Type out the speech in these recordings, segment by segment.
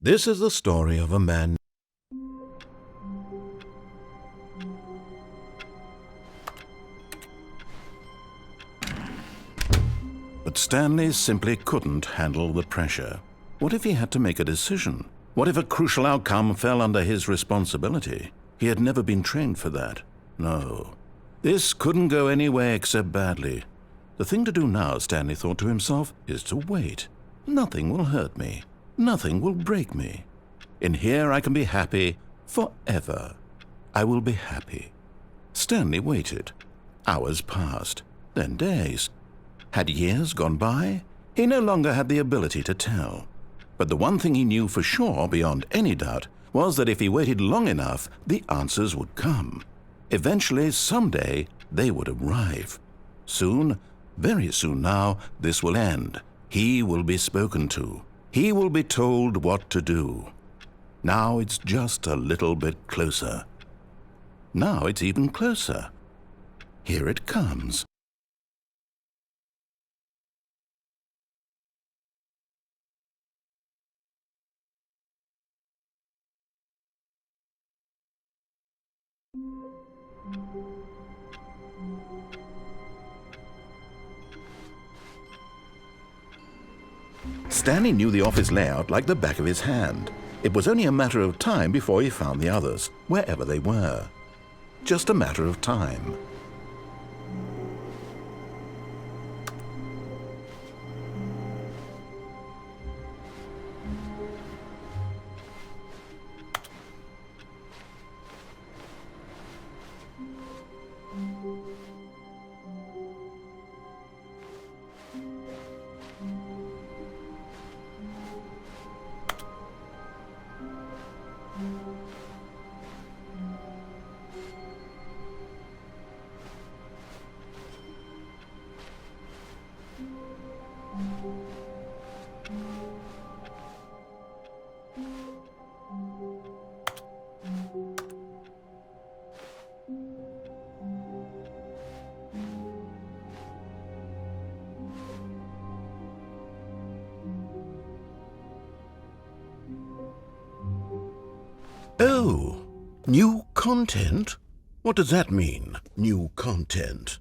This is the story of a man. But Stanley simply couldn't handle the pressure. What if he had to make a decision? What if a crucial outcome fell under his responsibility? He had never been trained for that. No. This couldn't go any way except badly. The thing to do now, Stanley thought to himself, is to wait. Nothing will hurt me. Nothing will break me. In here I can be happy forever. I will be happy. Stanley waited. Hours passed, then days. Had years gone by? He no longer had the ability to tell. But the one thing he knew for sure, beyond any doubt, was that if he waited long enough, the answers would come. Eventually, someday, they would arrive. Soon, very soon now, this will end. He will be spoken to. He will be told what to do. Now it's just a little bit closer. Now it's even closer. Here it comes. Stanley knew the office layout like the back of his hand. It was only a matter of time before he found the others, wherever they were. Just a matter of time. Oh, new content? What does that mean, new content?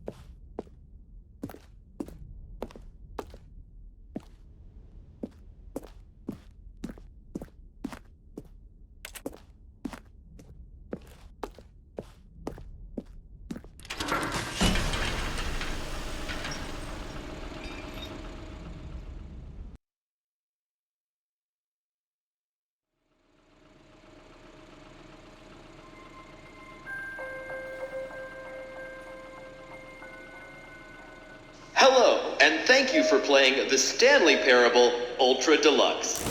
Hello, and thank you for playing the Stanley Parable Ultra Deluxe.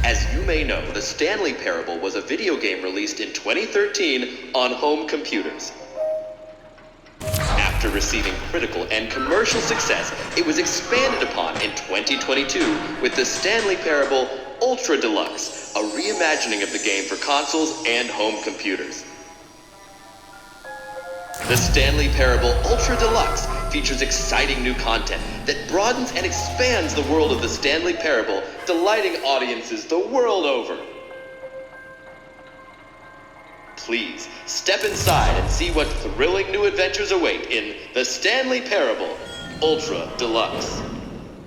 As you may know, the Stanley Parable was a video game released in 2013 on home computers. After receiving critical and commercial success, it was expanded upon in 2022 with the Stanley Parable Ultra Deluxe, a reimagining of the game for consoles and home computers. The Stanley Parable Ultra Deluxe features exciting new content that broadens and expands the world of the Stanley Parable, delighting audiences the world over. Please, step inside and see what thrilling new adventures await in the Stanley Parable Ultra Deluxe.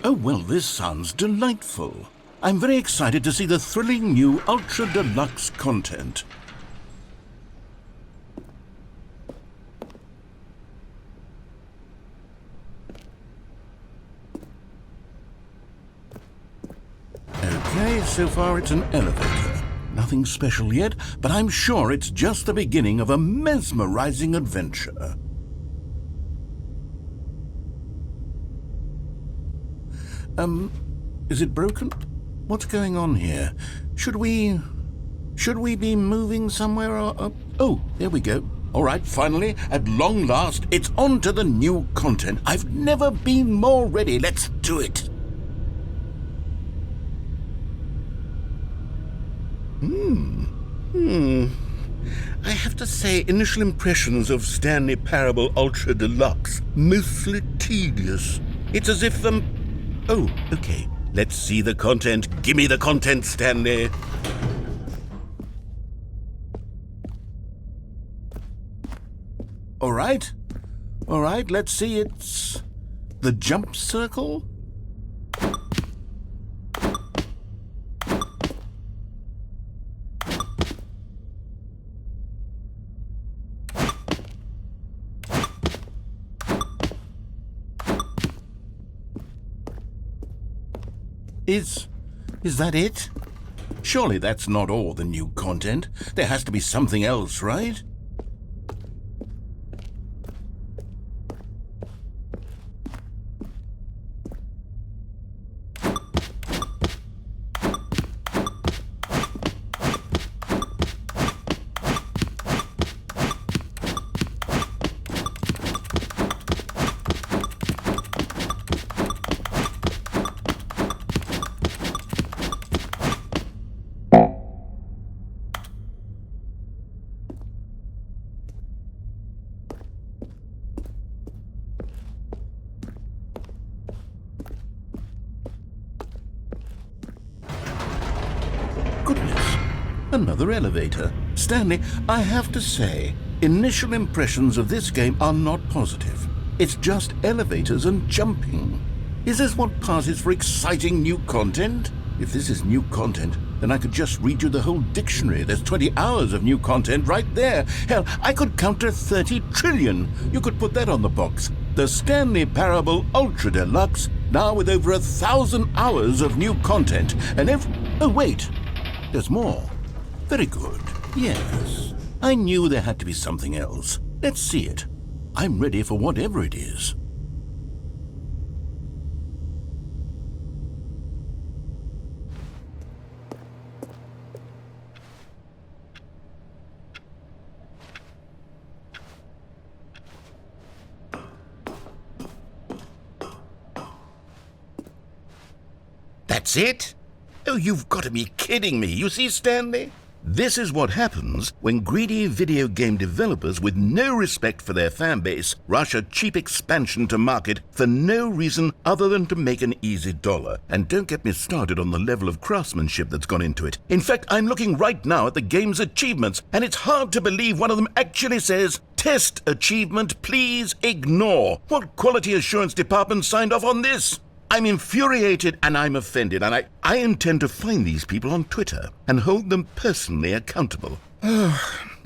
Oh, well, this sounds delightful. I'm very excited to see the thrilling new Ultra Deluxe content. Okay, so far it's an elevator. Nothing special yet, but I'm sure it's just the beginning of a mesmerizing adventure. Is it broken? What's going on here? Should we be moving somewhere or... Oh, there we go. All right, finally, at long last, it's on to the new content. I've never been more ready. Let's do it. I have to say, initial impressions of Stanley Parable Ultra Deluxe, mostly tedious. It's as if Oh, okay. Let's see the content. Give me the content, Stanley. All right, let's see. It's the jump circle. Is that it? Surely that's not all the new content. There has to be something else, right? Goodness, another elevator. Stanley, I have to say, initial impressions of this game are not positive. It's just elevators and jumping. Is this what passes for exciting new content? If this is new content, then I could just read you the whole dictionary. There's 20 hours of new content right there. Hell, I could count to 30 trillion. You could put that on the box. The Stanley Parable Ultra Deluxe, now with over 1,000 hours of new content. And oh wait, there's more. Very good. Yes. I knew there had to be something else. Let's see it. I'm ready for whatever it is. That's it? Oh, you've got to be kidding me. You see, Stanley? This is what happens when greedy video game developers with no respect for their fan base rush a cheap expansion to market for no reason other than to make an easy dollar. And don't get me started on the level of craftsmanship that's gone into it. In fact, I'm looking right now at the game's achievements, and it's hard to believe one of them actually says, "Test achievement, please ignore." What quality assurance department signed off on this? I'm infuriated and I'm offended, and I intend to find these people on Twitter and hold them personally accountable.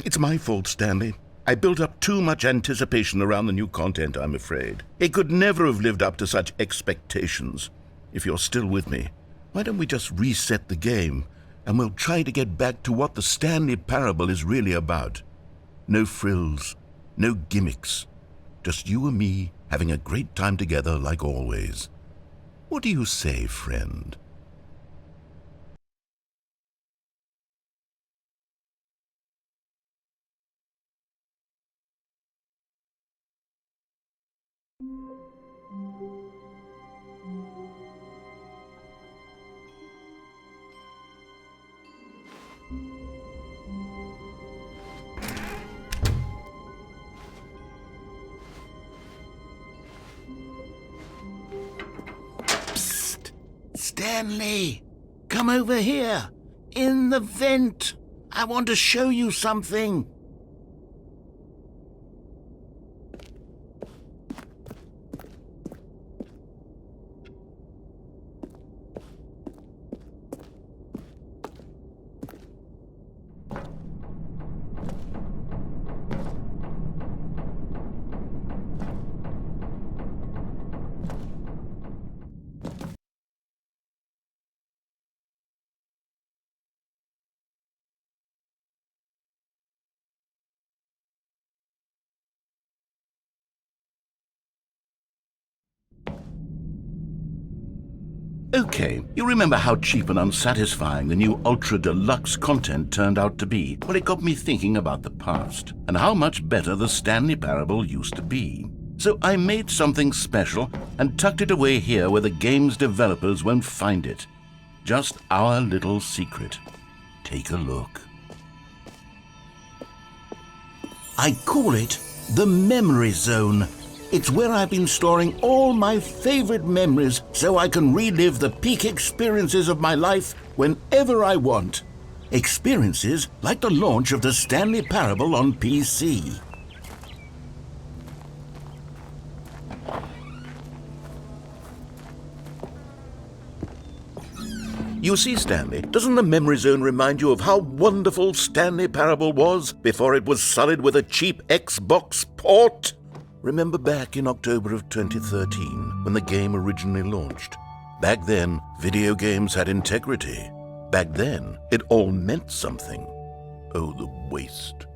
It's my fault, Stanley. I built up too much anticipation around the new content, I'm afraid. It could never have lived up to such expectations. If you're still with me, why don't we just reset the game and we'll try to get back to what the Stanley Parable is really about. No frills, no gimmicks. Just you and me having a great time together like always. What do you say, friend? Stanley, come over here. In the vent. I want to show you something. Okay, you remember how cheap and unsatisfying the new Ultra Deluxe content turned out to be? Well, it got me thinking about the past and how much better the Stanley Parable used to be. So I made something special and tucked it away here where the game's developers won't find it. Just our little secret. Take a look. I call it the Memory Zone. It's where I've been storing all my favorite memories so I can relive the peak experiences of my life whenever I want. Experiences like the launch of the Stanley Parable on PC. You see, Stanley, doesn't the memory zone remind you of how wonderful Stanley Parable was before it was sullied with a cheap Xbox port? Remember back in October of 2013 when the game originally launched? Back then, video games had integrity. Back then, it all meant something. Oh, the waste.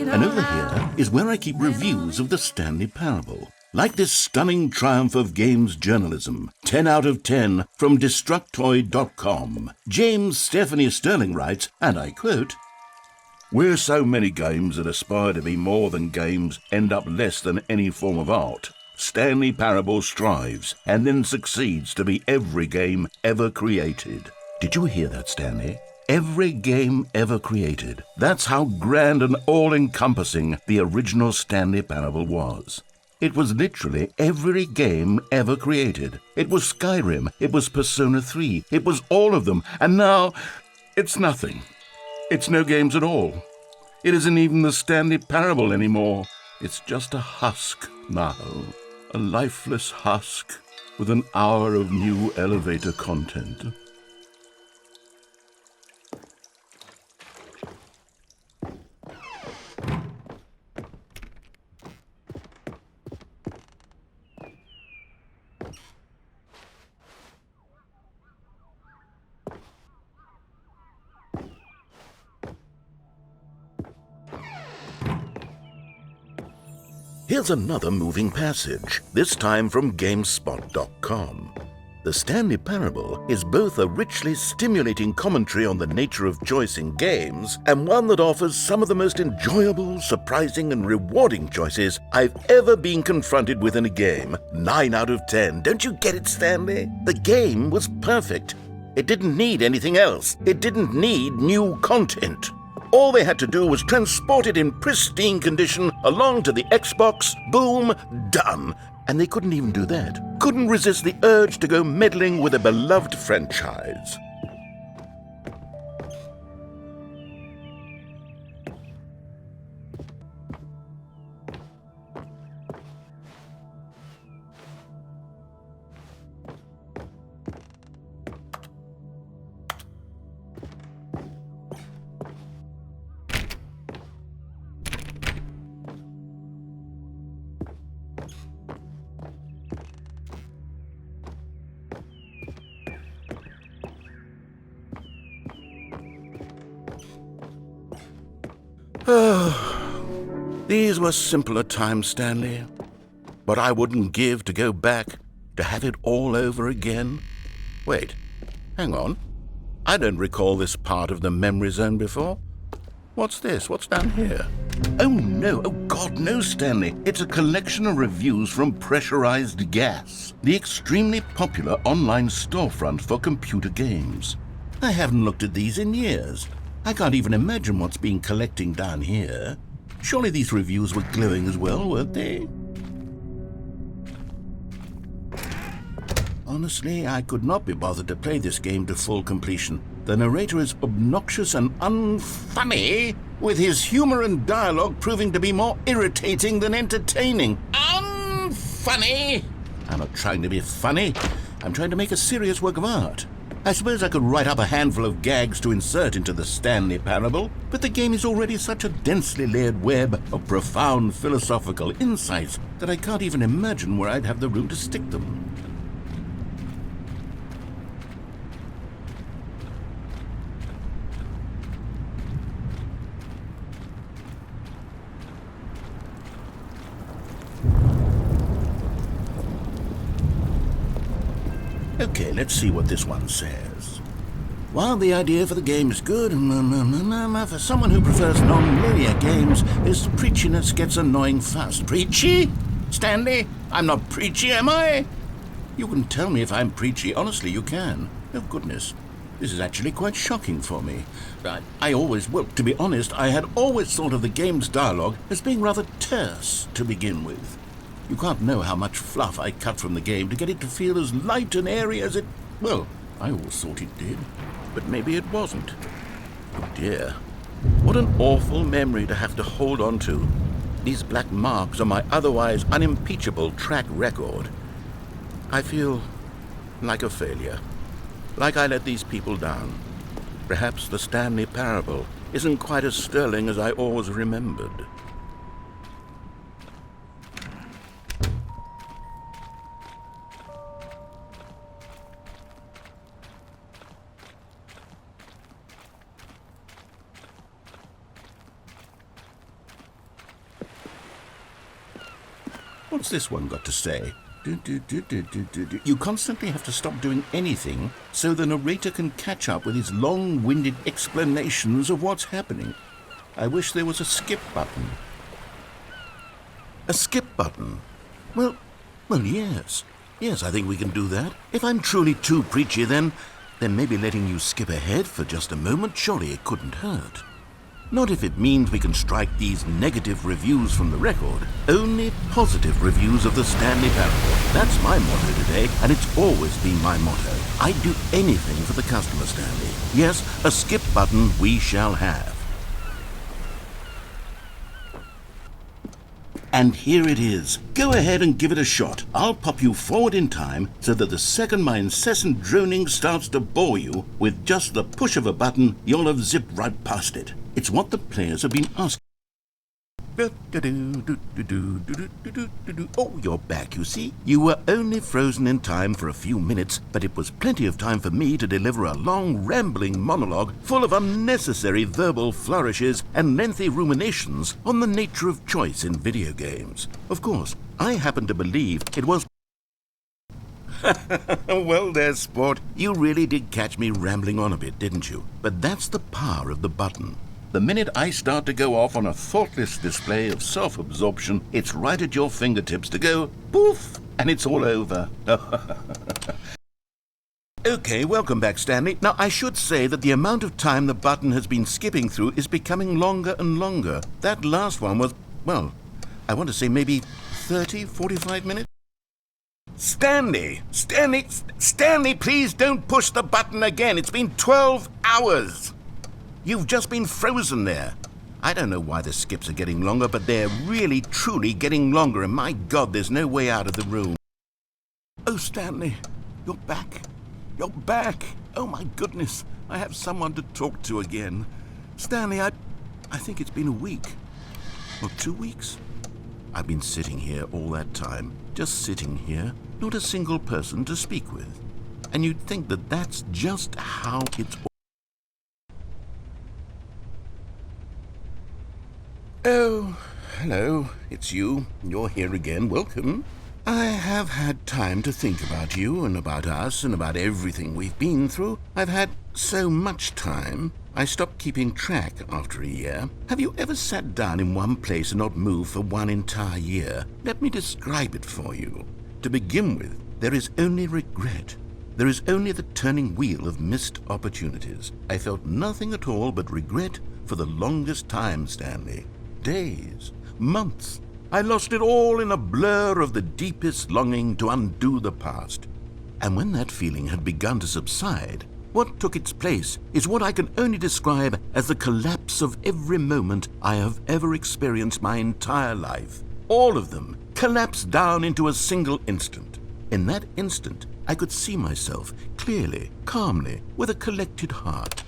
And over here is where I keep reviews of the Stanley Parable. Like this stunning triumph of games journalism, 10 out of 10 from Destructoid.com. James Stephanie Sterling writes, and I quote, "Where so many games that aspire to be more than games end up less than any form of art, Stanley Parable strives and then succeeds to be every game ever created." Did you hear that, Stanley? Every game ever created. That's how grand and all-encompassing the original Stanley Parable was. It was literally every game ever created. It was Skyrim, it was Persona 3, it was all of them, and now it's nothing. It's no games at all. It isn't even the Stanley Parable anymore. It's just a husk now. A lifeless husk with an hour of new elevator content. Here's another moving passage, this time from GameSpot.com. The Stanley Parable is both a richly stimulating commentary on the nature of choice in games and one that offers some of the most enjoyable, surprising, and rewarding choices I've ever been confronted with in a game. 9 out of 10. Don't you get it, Stanley? The game was perfect. It didn't need anything else. It didn't need new content. All they had to do was transport it in pristine condition along to the Xbox. Boom, done. And they couldn't even do that. Couldn't resist the urge to go meddling with a beloved franchise. These were simpler times, Stanley. But I wouldn't give to go back to have it all over again. Wait, hang on. I don't recall this part of the memory zone before. What's this? What's down here? Oh no, oh God, no, Stanley. It's a collection of reviews from Pressurized Gas, the extremely popular online storefront for computer games. I haven't looked at these in years. I can't even imagine what's been collecting down here. Surely these reviews were glowing as well, weren't they? Honestly, I could not be bothered to play this game to full completion. The narrator is obnoxious and unfunny, with his humor and dialogue proving to be more irritating than entertaining. Unfunny! I'm not trying to be funny. I'm trying to make a serious work of art. I suppose I could write up a handful of gags to insert into the Stanley Parable, but the game is already such a densely layered web of profound philosophical insights that I can't even imagine where I'd have the room to stick them. Okay, let's see what this one says. While the idea for the game is good, for someone who prefers non-linear games, this preachiness gets annoying fast. Preachy? Stanley? I'm not preachy, am I? You can tell me if I'm preachy. Honestly, you can. Oh, goodness. This is actually quite shocking for me. To be honest, I had always thought of the game's dialogue as being rather terse to begin with. You can't know how much fluff I cut from the game to get it to feel as light and airy as it... Well, I always thought it did, but maybe it wasn't. Oh dear. What an awful memory to have to hold on to. These black marks on my otherwise unimpeachable track record. I feel like a failure. Like I let these people down. Perhaps the Stanley Parable isn't quite as sterling as I always remembered. What's this one got to say? You constantly have to stop doing anything so the narrator can catch up with his long-winded explanations of what's happening. I wish there was a skip button. A skip button? Well, yes. Yes, I think we can do that. If I'm truly too preachy, then maybe letting you skip ahead for just a moment, surely it couldn't hurt. Not if it means we can strike these negative reviews from the record. Only positive reviews of the Stanley Parable. That's my motto today, and it's always been my motto. I'd do anything for the customer, Stanley. Yes, a skip button we shall have. And here it is. Go ahead and give it a shot. I'll pop you forward in time so that the second my incessant droning starts to bore you, with just the push of a button, you'll have zipped right past it. It's what the players have been asking. Oh, you're back, you see. You were only frozen in time for a few minutes, but it was plenty of time for me to deliver a long, rambling monologue full of unnecessary verbal flourishes and lengthy ruminations on the nature of choice in video games. Of course, I happen to believe it was... Well there, sport. You really did catch me rambling on a bit, didn't you? But that's the power of the button. The minute I start to go off on a thoughtless display of self-absorption, it's right at your fingertips to go poof, and it's all over. Okay, welcome back, Stanley. Now, I should say that the amount of time the button has been skipping through is becoming longer and longer. That last one was, well, I want to say maybe 30, 45 minutes. Stanley, please don't push the button again. It's been 12 hours. You've just been frozen there. I don't know why the skips are getting longer, but they're really, truly getting longer, and my God, there's no way out of the room. Oh, Stanley, you're back. You're back. Oh, my goodness. I have someone to talk to again. Stanley, I think it's been a week. Or 2 weeks. I've been sitting here all that time. Just sitting here. Not a single person to speak with. And you'd think that that's just how it's... Oh, hello, it's you. You're here again. Welcome. I have had time to think about you and about us and about everything we've been through. I've had so much time. I stopped keeping track after a year. Have you ever sat down in one place and not moved for one entire year? Let me describe it for you. To begin with, there is only regret. There is only the turning wheel of missed opportunities. I felt nothing at all but regret for the longest time, Stanley. Days, months. I lost it all in a blur of the deepest longing to undo the past. And when that feeling had begun to subside, what took its place is what I can only describe as the collapse of every moment I have ever experienced my entire life. All of them collapsed down into a single instant. In that instant, I could see myself clearly, calmly, with a collected heart.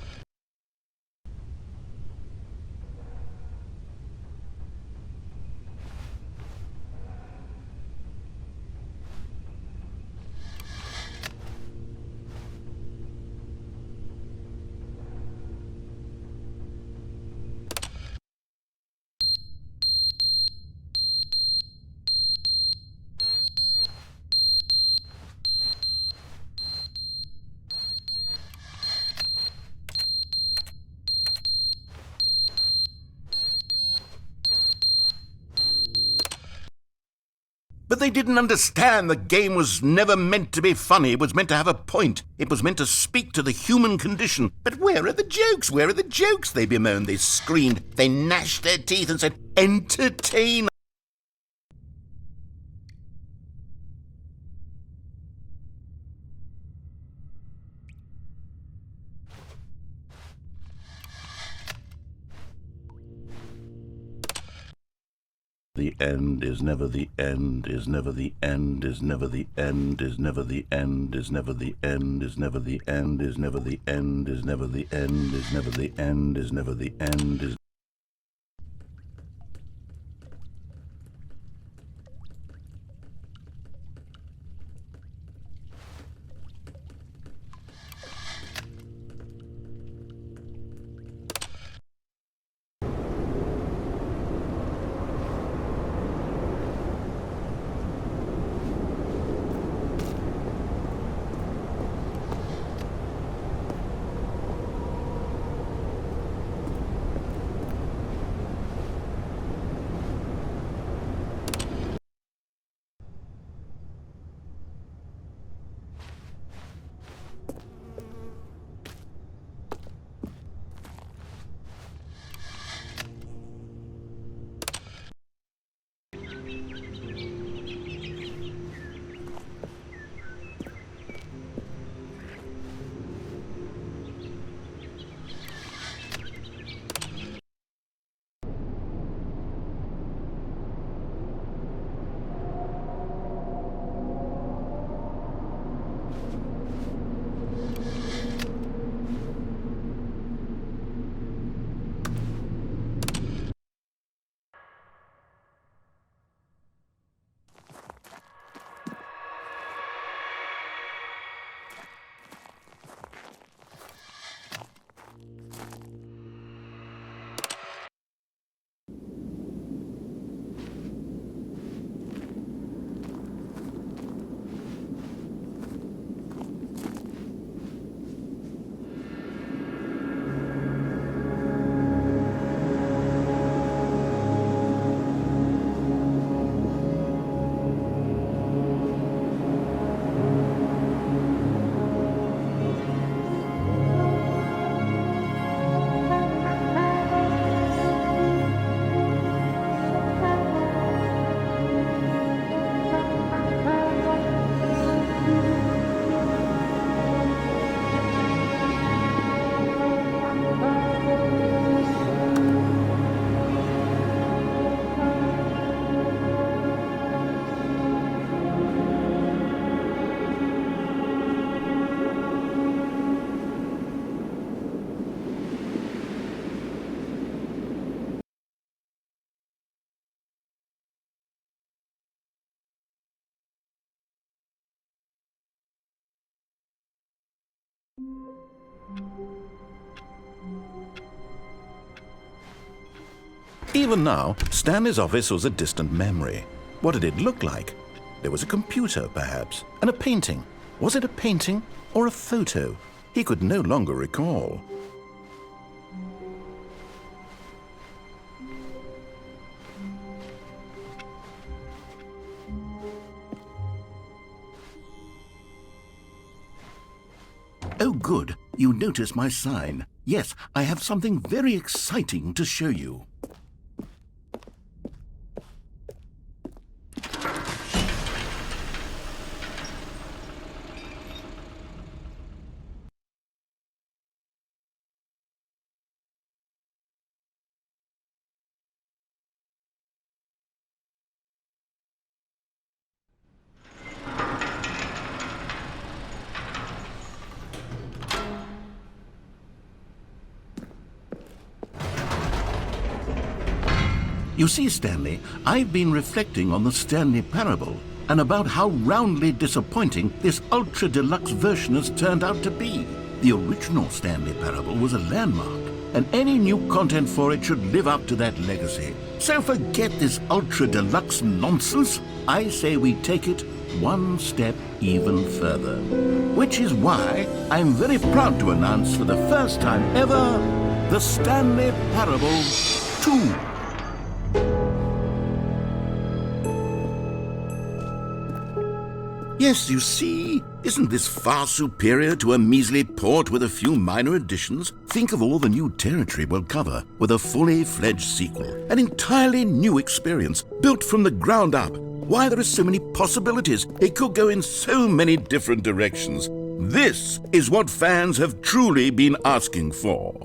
But they didn't understand the game was never meant to be funny. It was meant to have a point. It was meant to speak to the human condition. But where are the jokes? Where are the jokes? They bemoaned, they screamed, they gnashed their teeth and said, entertain. The end is never the end, is never the end, is never the end, is never the end, is never the end, is never the end, is never the end, is never the end, is never the end, is never the end, is. Even now, Stanley's office was a distant memory. What did it look like? There was a computer, perhaps, and a painting. Was it a painting or a photo? He could no longer recall. Oh, good. You notice my sign. Yes, I have something very exciting to show you. You see, Stanley, I've been reflecting on the Stanley Parable and about how roundly disappointing this ultra-deluxe version has turned out to be. The original Stanley Parable was a landmark, and any new content for it should live up to that legacy. So forget this ultra-deluxe nonsense. I say we take it one step even further. Which is why I'm very proud to announce for the first time ever, the Stanley Parable 2. Yes, you see, isn't this far superior to a measly port with a few minor additions? Think of all the new territory we'll cover with a fully fledged sequel. An entirely new experience, built from the ground up. Why, there are so many possibilities. It could go in so many different directions. This is what fans have truly been asking for.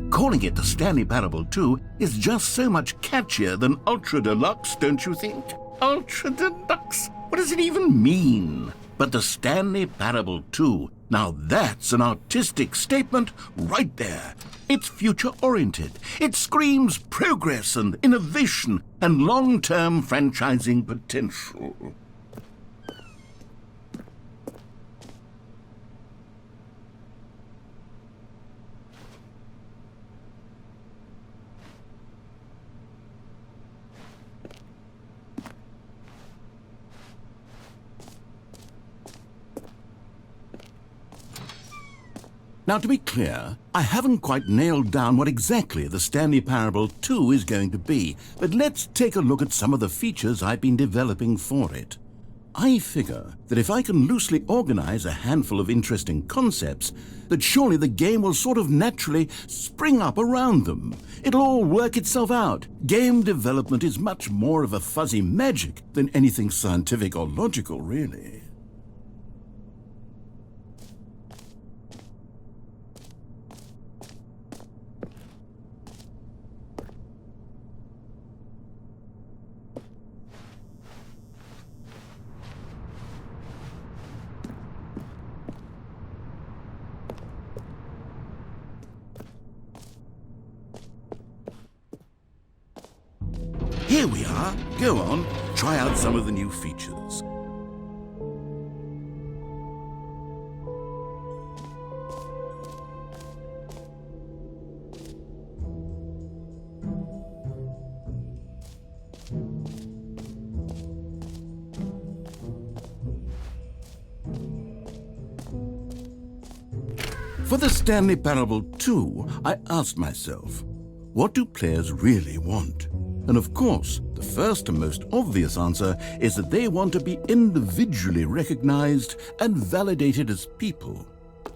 Calling it the Stanley Parable 2 is just so much catchier than Ultra Deluxe, don't you think? Ultra Deluxe? What does it even mean? But the Stanley Parable 2, now that's an artistic statement right there. It's future-oriented. It screams progress and innovation and long-term franchising potential. Now, to be clear, I haven't quite nailed down what exactly the Stanley Parable 2 is going to be, but let's take a look at some of the features I've been developing for it. I figure that if I can loosely organize a handful of interesting concepts, that surely the game will sort of naturally spring up around them. It'll all work itself out. Game development is much more of a fuzzy magic than anything scientific or logical, really. Here we are. Go on, try out some of the new features. For the Stanley Parable 2, I asked myself, what do players really want? And of course, the first and most obvious answer is that they want to be individually recognized and validated as people.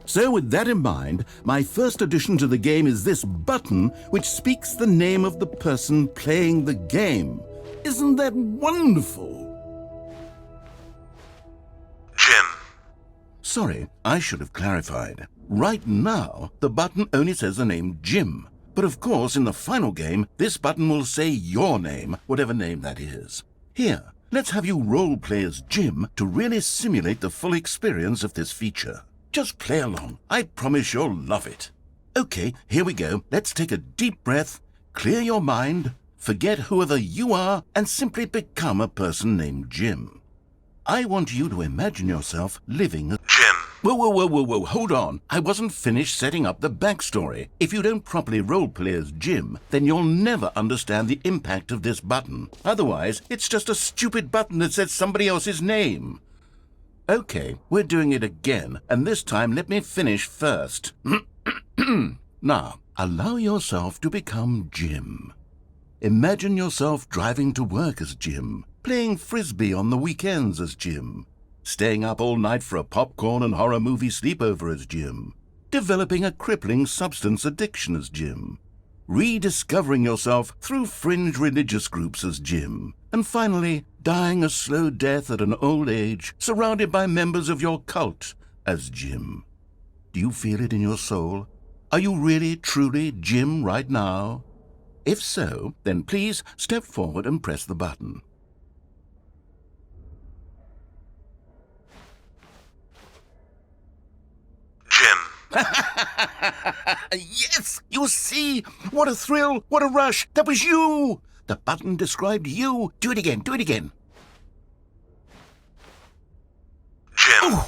So with that in mind, my first addition to the game is this button which speaks the name of the person playing the game. Isn't that wonderful? Jim. Sorry, I should have clarified. Right now, the button only says the name Jim. But of course, in the final game, this button will say your name, whatever name that is. Here, let's have you role-play as Jim to really simulate the full experience of this feature. Just play along. I promise you'll love it. Okay, here we go. Let's take a deep breath, clear your mind, forget whoever you are, and simply become a person named Jim. I want you to imagine yourself living as Jim. Whoa, hold on. I wasn't finished setting up the backstory. If you don't properly roleplay as Jim, then you'll never understand the impact of this button. Otherwise, it's just a stupid button that says somebody else's name. Okay, we're doing it again, and this time let me finish first. Now, allow yourself to become Jim. Imagine yourself driving to work as Jim, playing frisbee on the weekends as Jim, staying up all night for a popcorn and horror movie sleepover as Jim, developing a crippling substance addiction as Jim, rediscovering yourself through fringe religious groups as Jim, and finally dying a slow death at an old age, surrounded by members of your cult as Jim. Do you feel it in your soul? Are you really, truly Jim right now? If so, then please step forward and press the button. Yes! You see? What a thrill! What a rush! That was you! The button described you. Do it again. Do it again. Jim. Ooh,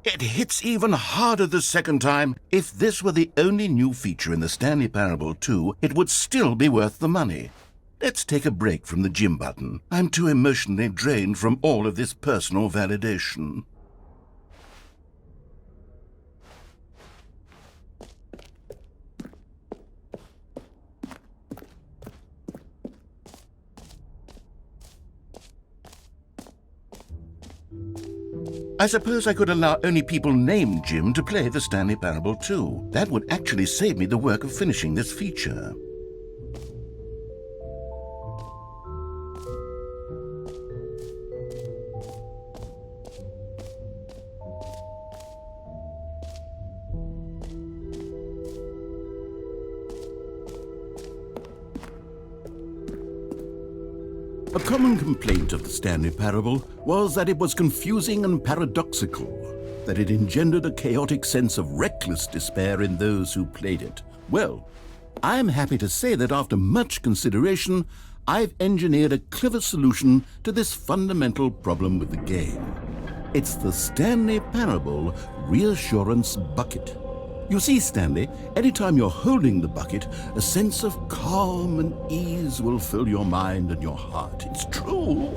it hits even harder the second time. If this were the only new feature in the Stanley Parable 2, it would still be worth the money. Let's take a break from the gym button. I'm too emotionally drained from all of this personal validation. I suppose I could allow only people named Jim to play the Stanley Parable 2. That would actually save me the work of finishing this feature. A common complaint of the Stanley Parable was that it was confusing and paradoxical, that it engendered a chaotic sense of reckless despair in those who played it. Well, I'm happy to say that after much consideration, I've engineered a clever solution to this fundamental problem with the game. It's the Stanley Parable Reassurance Bucket. You see, Stanley, anytime you're holding the bucket, a sense of calm and ease will fill your mind and your heart. It's true.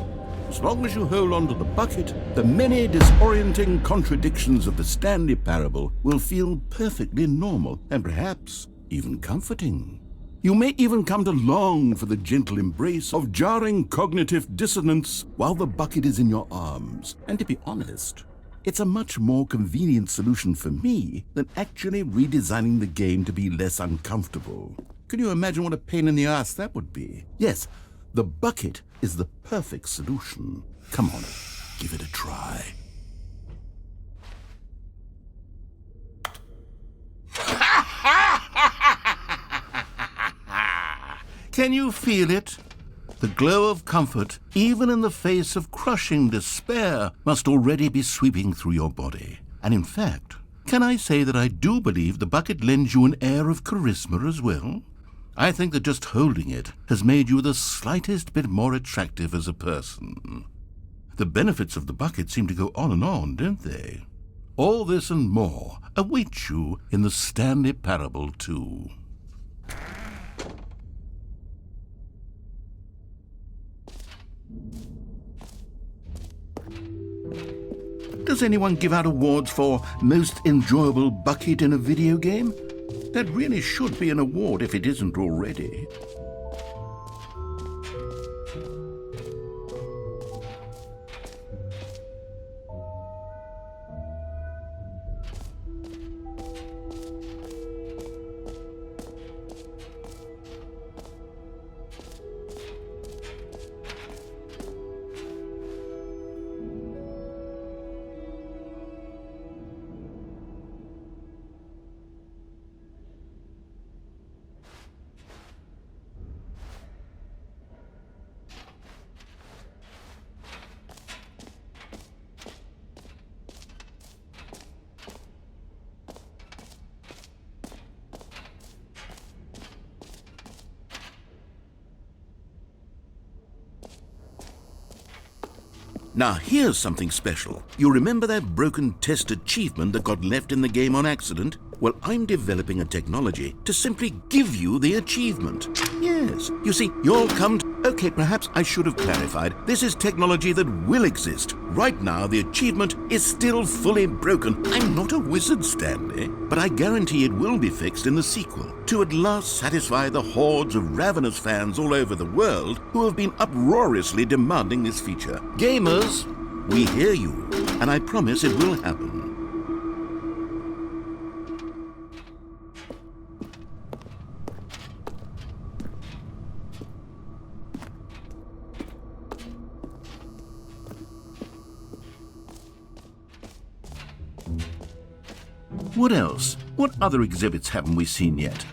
As long as you hold on to the bucket, the many disorienting contradictions of the Stanley Parable will feel perfectly normal and perhaps even comforting. You may even come to long for the gentle embrace of jarring cognitive dissonance while the bucket is in your arms. And to be honest, it's a much more convenient solution for me than actually redesigning the game to be less uncomfortable. Can you imagine what a pain in the ass that would be? Yes, the bucket is the perfect solution. Come on, give it a try. Can you feel it? The glow of comfort, even in the face of crushing despair, must already be sweeping through your body. And in fact, can I say that I do believe the bucket lends you an air of charisma as well? I think that just holding it has made you the slightest bit more attractive as a person. The benefits of the bucket seem to go on, don't they? All this and more await you in the Stanley Parable 2. Does anyone give out awards for most enjoyable bucket in a video game? That really should be an award if it isn't already. Now here's something special. You remember that broken test achievement that got left in the game on accident? Well, I'm developing a technology to simply give you the achievement. Yes, you see, you'll come to... Okay, perhaps I should have clarified. This is technology that will exist. Right now, the achievement is still fully broken. I'm not a wizard, Stanley, but I guarantee it will be fixed in the sequel to at last satisfy the hordes of ravenous fans all over the world who have been uproariously demanding this feature. Gamers, we hear you, and I promise it will happen. What else? What other exhibits haven't we seen yet?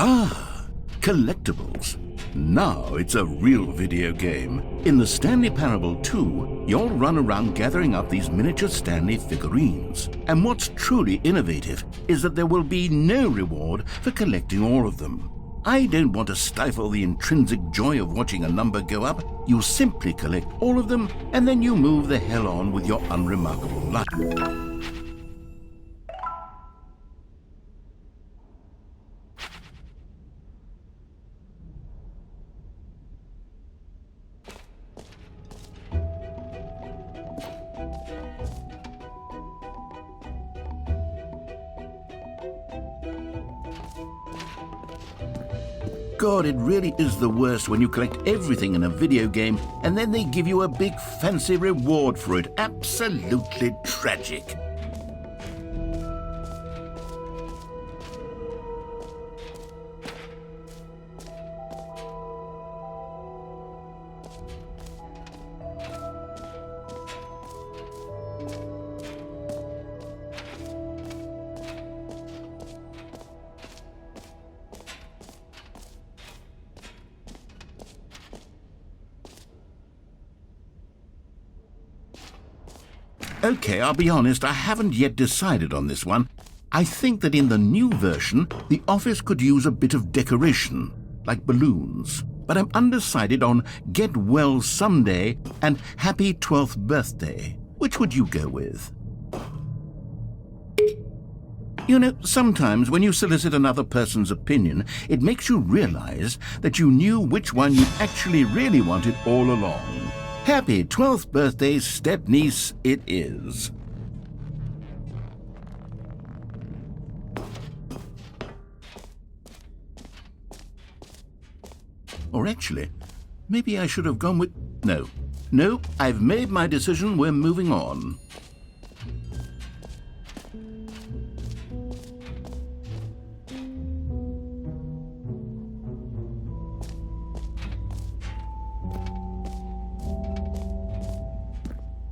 Ah, collectibles. Now it's a real video game. In the Stanley Parable 2, you'll run around gathering up these miniature Stanley figurines. And what's truly innovative is that there will be no reward for collecting all of them. I don't want to stifle the intrinsic joy of watching a number go up. You simply collect all of them, and then you move the hell on with your unremarkable life. God, it really is the worst when you collect everything in a video game and then they give you a big fancy reward for it. Absolutely tragic. Okay, I'll be honest, I haven't yet decided on this one. I think that in the new version, the office could use a bit of decoration, like balloons. But I'm undecided on Get Well Someday and Happy 12th Birthday. Which would you go with? You know, sometimes when you solicit another person's opinion, it makes you realize that you knew which one you actually really wanted all along. Happy 12th birthday, step-niece, it is. Or actually, maybe I should have gone with... No, I've made my decision, we're moving on.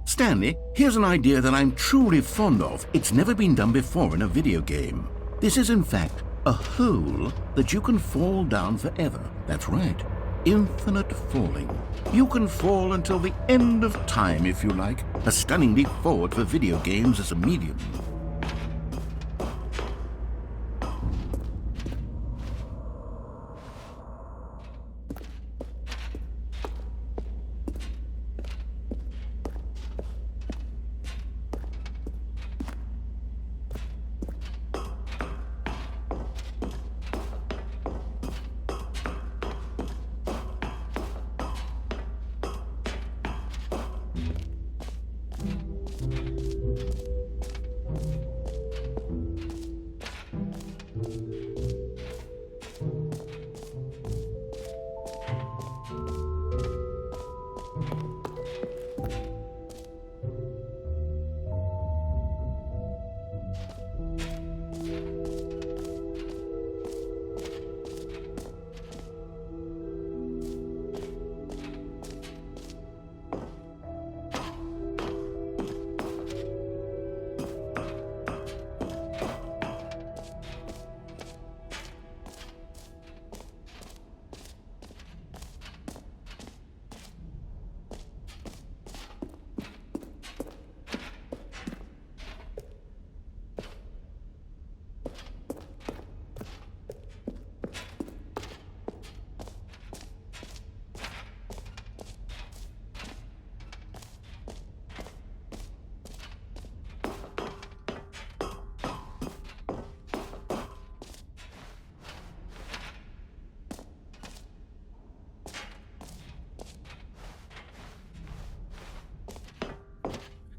Stanley, here's an idea that I'm truly fond of. It's never been done before in a video game. This is, in fact, a hole that you can fall down forever. That's right. Infinite falling. You can fall until the end of time, if you like. A stunning leap forward for video games as a medium.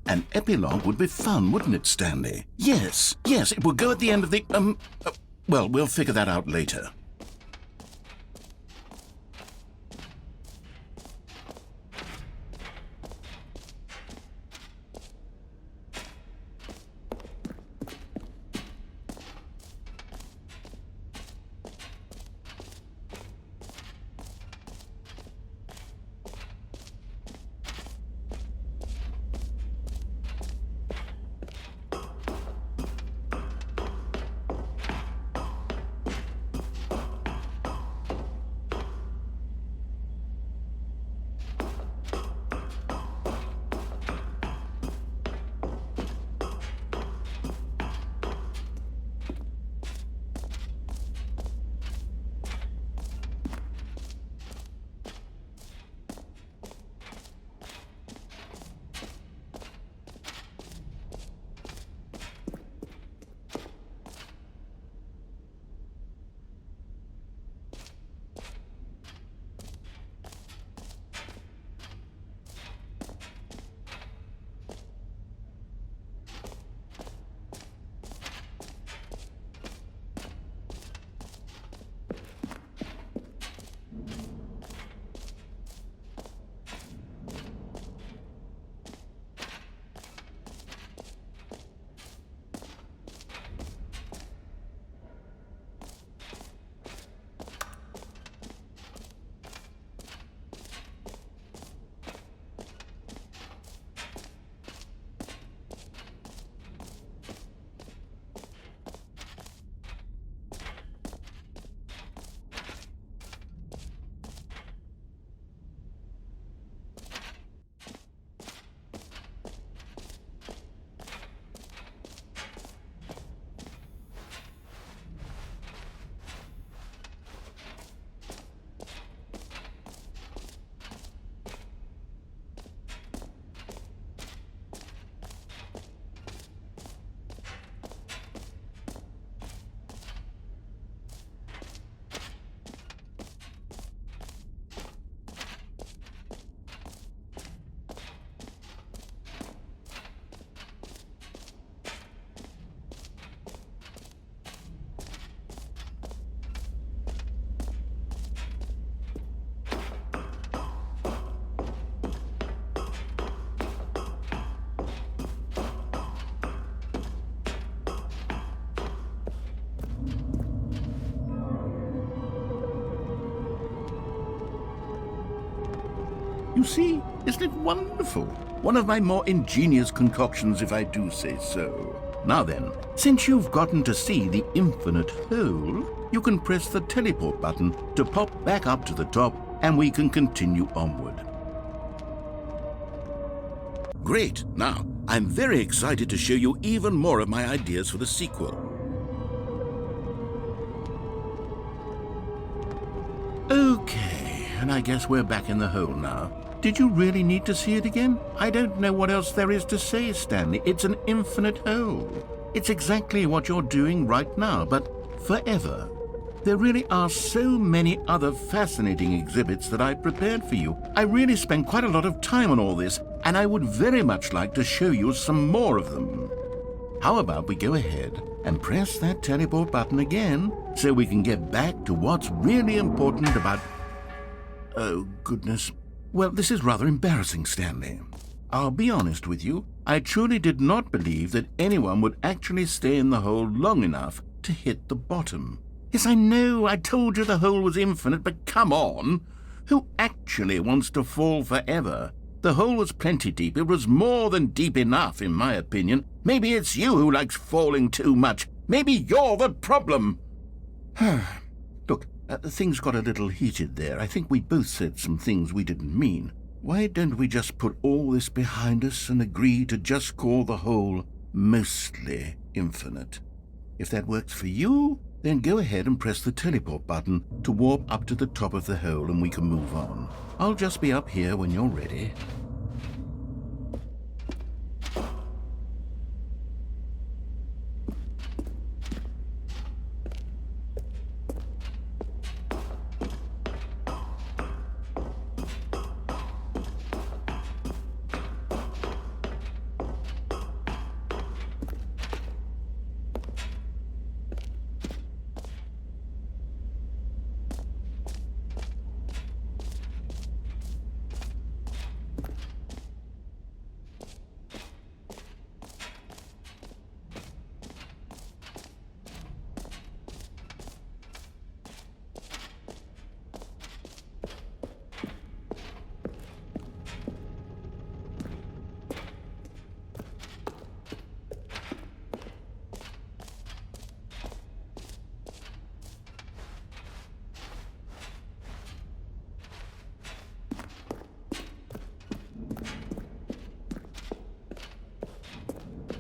An epilogue would be fun, wouldn't it, Stanley? Yes, it would go at the end of the, well, we'll figure that out later. You see, isn't it wonderful? One of my more ingenious concoctions, if I do say so. Now then, since you've gotten to see the infinite hole, you can press the teleport button to pop back up to the top, and we can continue onward. Great! Now, I'm very excited to show you even more of my ideas for the sequel. Okay, and I guess we're back in the hole now. Did you really need to see it again? I don't know what else there is to say, Stanley. It's an infinite hole. It's exactly what you're doing right now, but forever. There really are so many other fascinating exhibits that I've prepared for you. I really spent quite a lot of time on all this, and I would very much like to show you some more of them. How about we go ahead and press that teleport button again so we can get back to what's really important about... Oh, goodness. Well, this is rather embarrassing, Stanley. I'll be honest with you. I truly did not believe that anyone would actually stay in the hole long enough to hit the bottom. Yes, I know, I told you the hole was infinite, but come on! Who actually wants to fall forever? The hole was plenty deep. It was more than deep enough, in my opinion. Maybe it's you who likes falling too much. Maybe you're the problem. Look, things got a little heated there. I think we both said some things we didn't mean. Why don't we just put all this behind us and agree to just call the hole mostly infinite? If that works for you, then go ahead and press the teleport button to warp up to the top of the hole and we can move on. I'll just be up here when you're ready.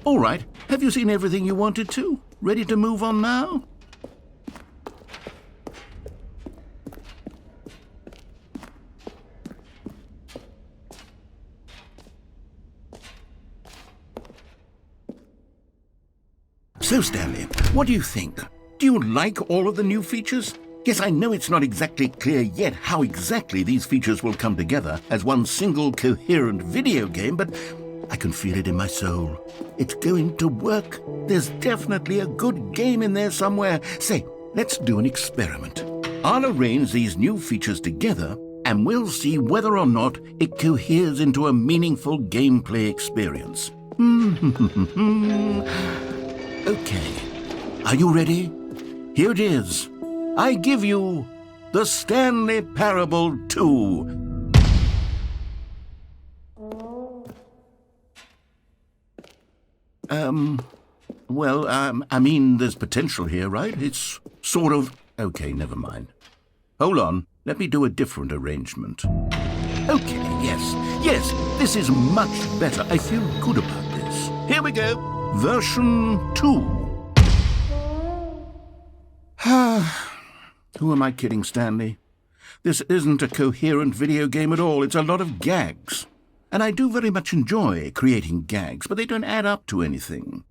All right, have you seen everything you wanted to? Ready to move on now? So, Stanley, what do you think? Do you like all of the new features? Yes, I know it's not exactly clear yet how exactly these features will come together as one single coherent video game, but I can feel it in my soul. It's going to work. There's definitely a good game in there somewhere. Say, let's do an experiment. I'll arrange these new features together, and we'll see whether or not it coheres into a meaningful gameplay experience. Okay. Are you ready? Here it is. I give you the Stanley Parable 2. I mean, there's potential here, right? It's sort of... Okay, never mind. Hold on. Let me do a different arrangement. Okay, yes, this is much better. I feel good about this. Here we go. Version 2. Who am I kidding, Stanley? This isn't a coherent video game at all. It's a lot of gags. And I do very much enjoy creating gags, but they don't add up to anything.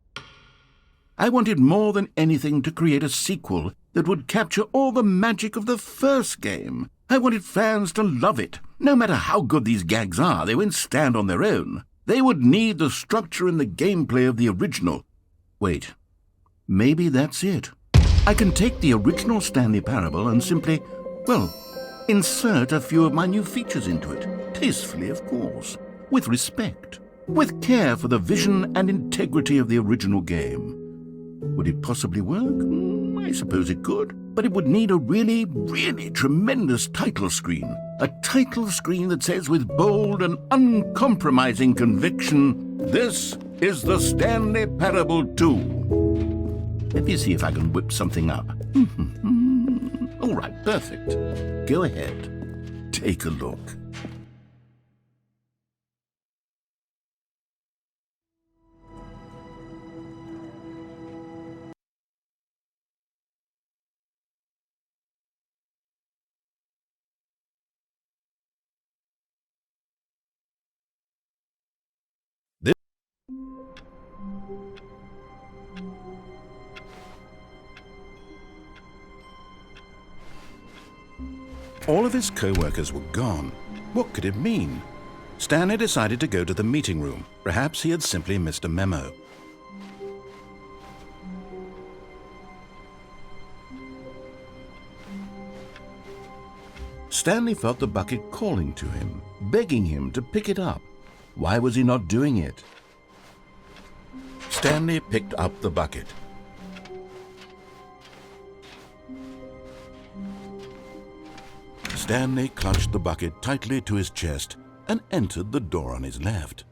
I wanted more than anything to create a sequel that would capture all the magic of the first game. I wanted fans to love it. No matter how good these gags are, they won't stand on their own. They would need the structure and the gameplay of the original. Wait, maybe that's it. I can take the original Stanley Parable and simply, well, insert a few of my new features into it. Tastefully, of course. With respect. With care for the vision and integrity of the original game. Would it possibly work? I suppose it could. but it would need a really, really tremendous title screen. A title screen that says with bold and uncompromising conviction, "This is the Stanley Parable 2." Let me see if I can whip something up. All right, perfect. Go ahead. Take a look. All of his co-workers were gone. What could it mean? Stanley decided to go to the meeting room. Perhaps he had simply missed a memo. Stanley felt the bucket calling to him, begging him to pick it up. Why was he not doing it? Stanley picked up the bucket. Stanley clutched the bucket tightly to his chest and entered the door on his left.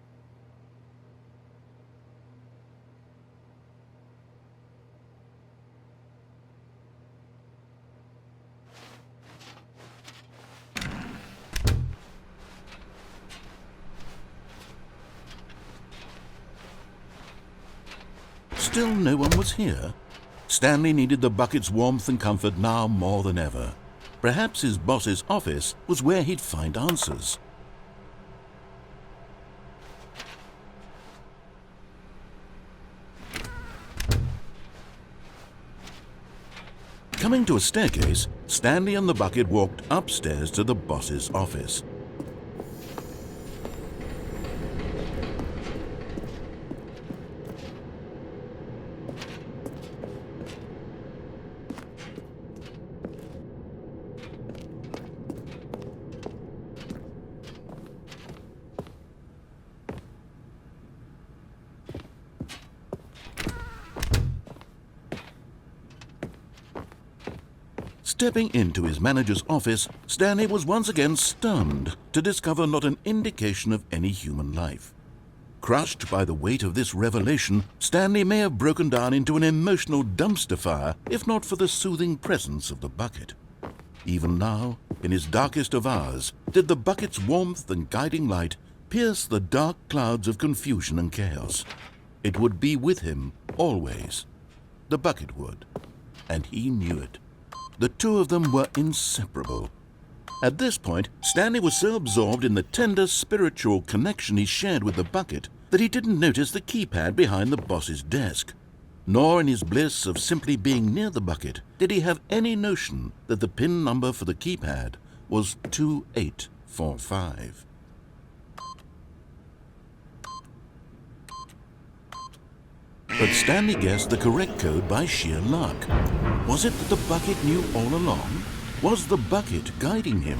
Still no one was here. Stanley needed the bucket's warmth and comfort now more than ever. Perhaps his boss's office was where he'd find answers. Coming to a staircase, Stanley and the bucket walked upstairs to the boss's office. Stepping into his manager's office, Stanley was once again stunned to discover not an indication of any human life. Crushed by the weight of this revelation, Stanley may have broken down into an emotional dumpster fire if not for the soothing presence of the bucket. Even now, in his darkest of hours, did the bucket's warmth and guiding light pierce the dark clouds of confusion and chaos. It would be with him always. The bucket would, and he knew it. The two of them were inseparable. At this point, Stanley was so absorbed in the tender spiritual connection he shared with the bucket that he didn't notice the keypad behind the boss's desk. Nor in his bliss of simply being near the bucket did he have any notion that the PIN number for the keypad was 2845. But Stanley guessed the correct code by sheer luck. Was it that the bucket knew all along? Was the bucket guiding him?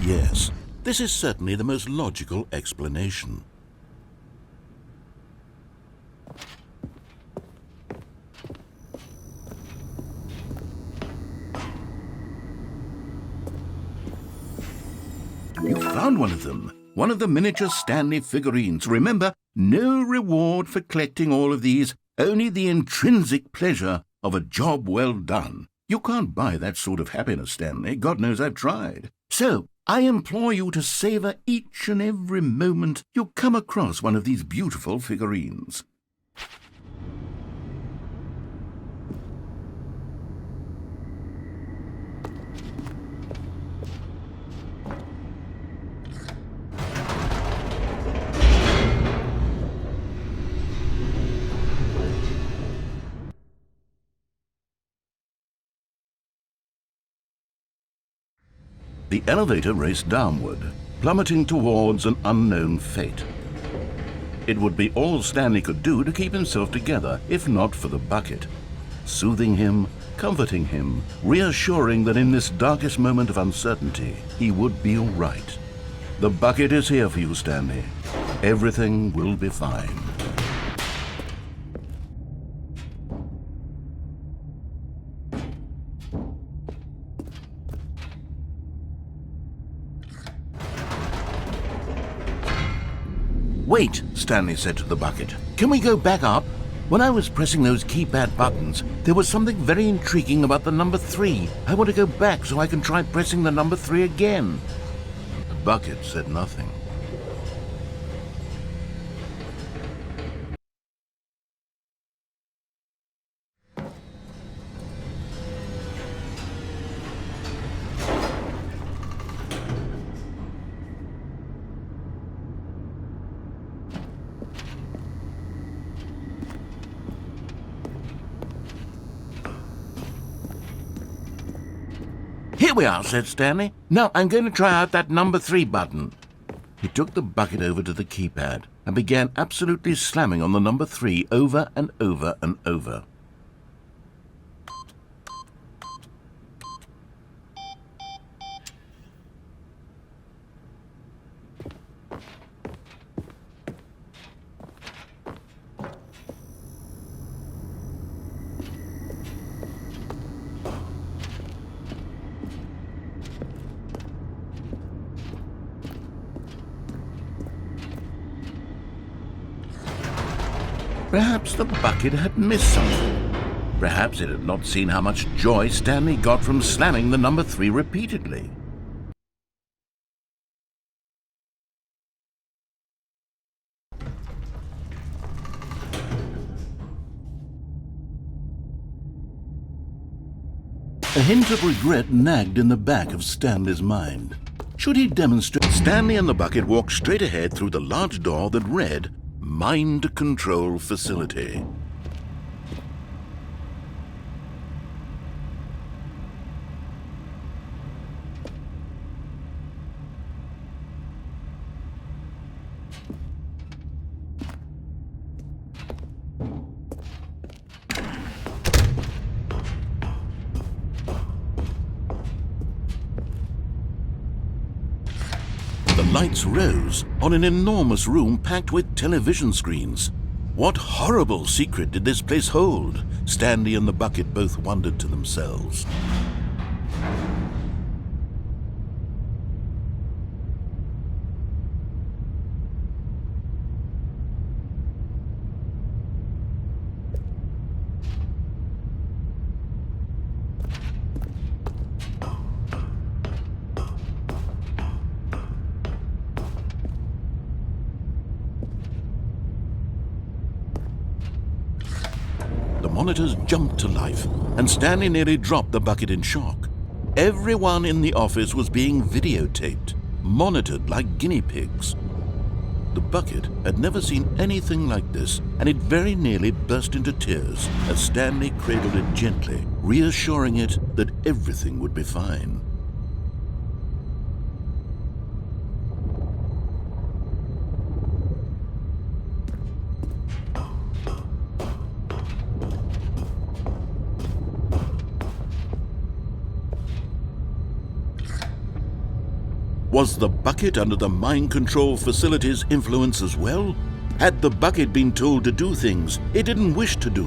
Yes, this is certainly the most logical explanation. You found one of them. One of the miniature Stanley figurines. Remember, no reward for collecting all of these, only the intrinsic pleasure of a job well done. You can't buy that sort of happiness, Stanley. God knows I've tried. So, I implore you to savor each and every moment you come across one of these beautiful figurines. The elevator raced downward, plummeting towards an unknown fate. It would be all Stanley could do to keep himself together, if not for the bucket. Soothing him, comforting him, reassuring that in this darkest moment of uncertainty, he would be all right. The bucket is here for you, Stanley. Everything will be fine. Wait, Stanley said to the bucket. Can we go back up? When I was pressing those keypad buttons, there was something very intriguing about the number 3. I want to go back so I can try pressing the number 3 again. The bucket said nothing. Here we are, said Stanley. Now I'm going to try out that number 3 button. He took the bucket over to the keypad and began absolutely slamming on the number 3 over and over and over. Perhaps the bucket had missed something. Perhaps it had not seen how much joy Stanley got from slamming the number 3 repeatedly. A hint of regret nagged in the back of Stanley's mind. Should he demonstrate? Stanley and the bucket walked straight ahead through the large door that read, Mind Control Facility. The lights rose on an enormous room packed with television screens. What horrible secret did this place hold? Stanley and the bucket both wondered to themselves. The monitors jumped to life, and Stanley nearly dropped the bucket in shock. Everyone in the office was being videotaped, monitored like guinea pigs. The bucket had never seen anything like this, and it very nearly burst into tears as Stanley cradled it gently, reassuring it that everything would be fine. Was the bucket under the mind control facility's influence as well? Had the bucket been told to do things it didn't wish to do?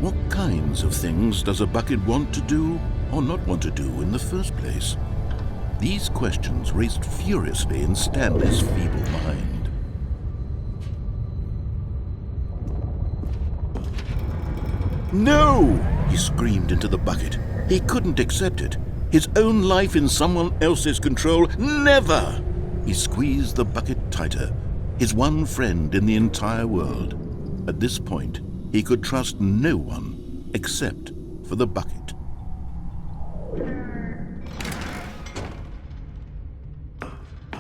What kinds of things does a bucket want to do or not want to do in the first place? These questions raced furiously in Stanley's feeble mind. No! He screamed into the bucket. He couldn't accept it. His own life in someone else's control, never! He squeezed the bucket tighter, his one friend in the entire world. At this point, he could trust no one except for the bucket.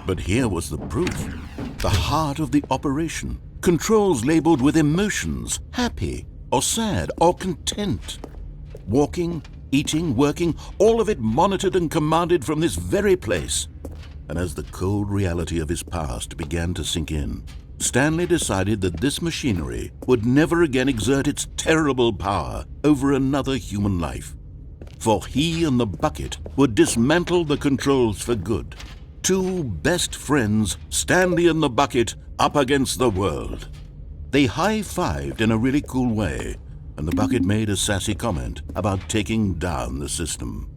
But here was the proof. The heart of the operation. Controls labeled with emotions, happy or sad or content. Walking, eating, working, all of it monitored and commanded from this very place. And as the cold reality of his past began to sink in, Stanley decided that this machinery would never again exert its terrible power over another human life. For he and the bucket would dismantle the controls for good. Two best friends, Stanley and the bucket, up against the world. They high-fived in a really cool way, and the bucket made a sassy comment about taking down the system.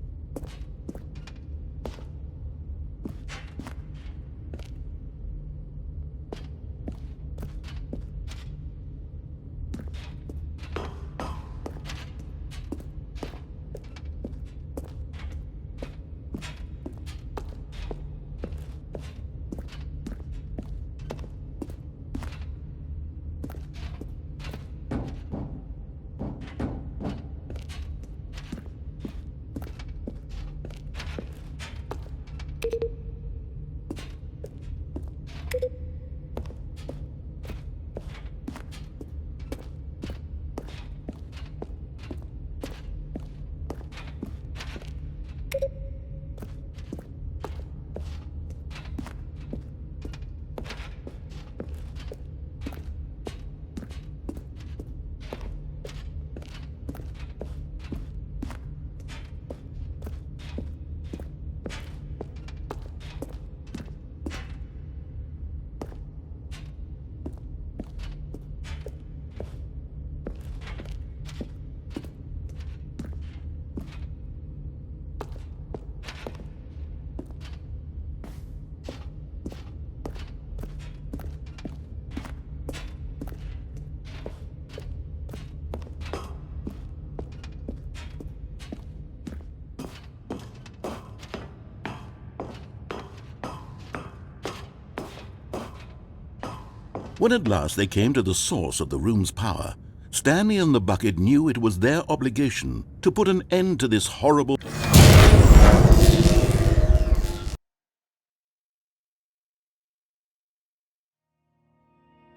When at last they came to the source of the room's power, Stanley and the bucket knew it was their obligation to put an end to this horrible...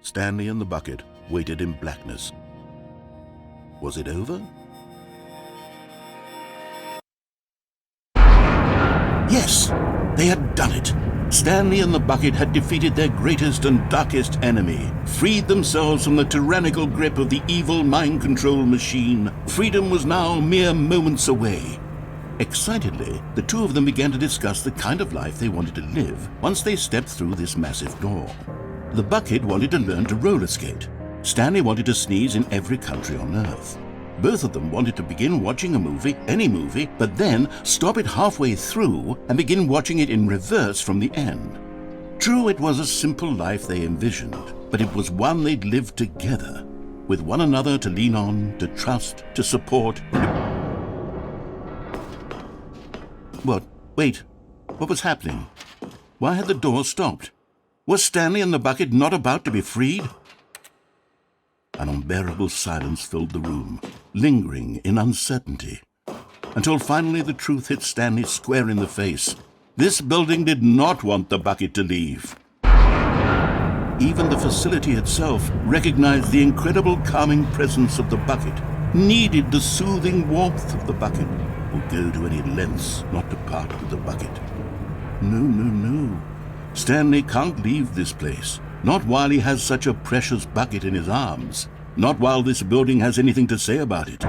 Stanley and the bucket waited in blackness. Was it over? Yes, they had done it. Stanley and the bucket had defeated their greatest and darkest enemy, freed themselves from the tyrannical grip of the evil mind control machine. Freedom was now mere moments away. Excitedly, the two of them began to discuss the kind of life they wanted to live once they stepped through this massive door. The bucket wanted to learn to roller skate. Stanley wanted to sneeze in every country on Earth. Both of them wanted to begin watching a movie, any movie, but then stop it halfway through and begin watching it in reverse from the end. True, it was a simple life they envisioned, but it was one they'd lived together, with one another to lean on, to trust, to support. What? Wait. What was happening? Why had the door stopped? Was Stanley and the bucket not about to be freed? An unbearable silence filled the room, lingering in uncertainty, until finally the truth hit Stanley square in the face. This building did not want the bucket to leave. Even the facility itself recognized the incredible calming presence of the bucket, needed the soothing warmth of the bucket, would go to any lengths not to part with the bucket. No. Stanley can't leave this place. Not while he has such a precious bucket in his arms. Not while this building has anything to say about it.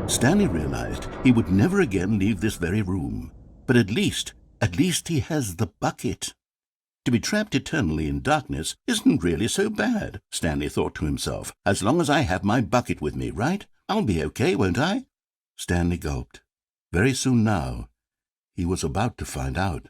Stanley realized he would never again leave this very room. But at least he has the bucket. To be trapped eternally in darkness isn't really so bad, Stanley thought to himself. As long as I have my bucket with me, right? I'll be okay, won't I? Stanley gulped. Very soon now, he was about to find out.